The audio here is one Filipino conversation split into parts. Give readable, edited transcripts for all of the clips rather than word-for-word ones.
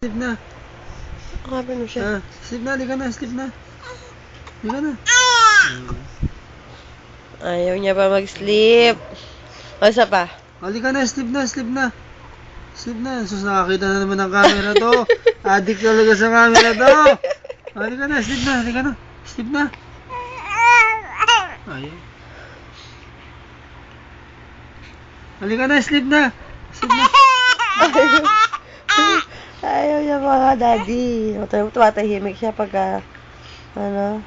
Sleep na. Kapin mo siya. Sleep na, liga na, sleep na. Liga na. Ayaw niya pa mag-sleep. O, isa pa. Liga na, sleep na, sleep na. Sleep na. Sus, nakakita na naman ng camera to. Addict talaga sa camera to. Liga na, sleep na, liga na. Sleep na. Ayaw. Halika na, sleep na. Sleep na. Ayaw niya mga daddy. Tumatahimik siya pagka, ano.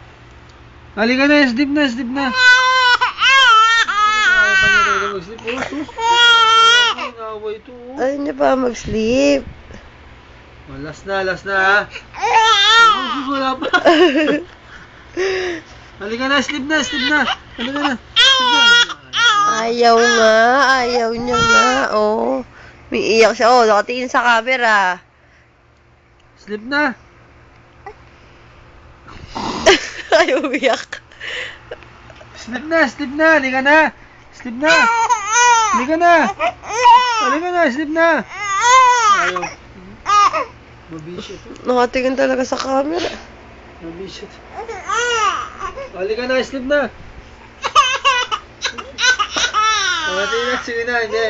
Halika na, sleep na, sleep na. Ayaw pa niya talaga mag-sleep. Oh, sus. Nakaway ito. Ayaw niya pa mag-sleep. Last na, last na ha. Oh, sus, wala pa. Halika na, sleep na, sleep na. Halika na, sleep na. Ayaw nga, ayaw niya nga. Oh, umiiyak siya. Oh, nakatingin sa camera. Sleep na. Ayaw umiyak. Sleep na, sleep na. Halika na. Sleep na. Halika na. Halika na, sleep na. Ayaw. Mabisit. Nakatingin talaga sa camera. Mabisit. Halika na, sleep na. Sige na, hindi.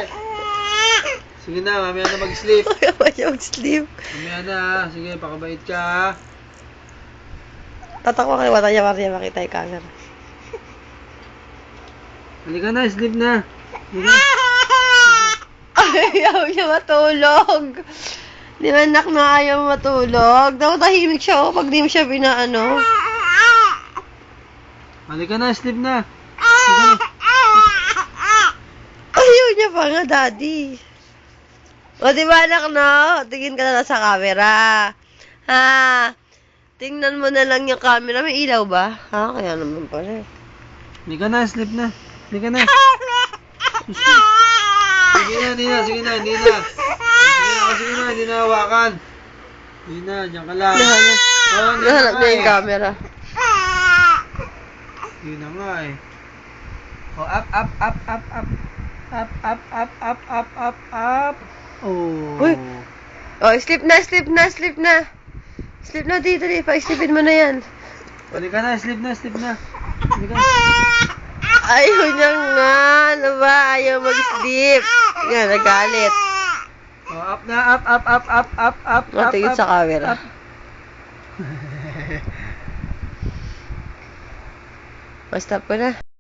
Sige na, mamaya na mag-sleep. Ayaw niya mag-sleep. Mamaya na ha. Sige, pakabait ka ha. Tatakwa kayo, wala niya makita yung camera. Halika na, sleep na. Halika. Ayaw niya matulog. Di ba anak na ayaw matulog? Nakatahimik siya oh, pag di mo siya pinaano. Halika na, sleep na. Halika na. Ayaw niya pa nga, daddy. O, di ba anak, no? Tingin ka na sa camera. Ha? Tingnan mo na lang yung camera. May ilaw ba? Ha? Kaya naman pala. Halika na, sleep na. Halika na. Sige na, hindi na, sige na, hindi na. Sige na, hindi na hawakan. Hindi na, dyan ka lang. Nahanap niya yung camera. Hindi na nga eh. Up, up, up, up, up. Up, up, up, up, up, up, up. Oh. Uy. Oh, sleep na, sleep na, sleep na. Sleep na, dito, pa-sleepin mo na yan. Halika na, sleep na, sleep na. Halika na. Ayaw niya nga. Ano ba? Ayaw mag-sleep. Yan, nagalit. Oh, up na, up, up, up, up, up, up, up, Tingin sa camera. Stop ko na.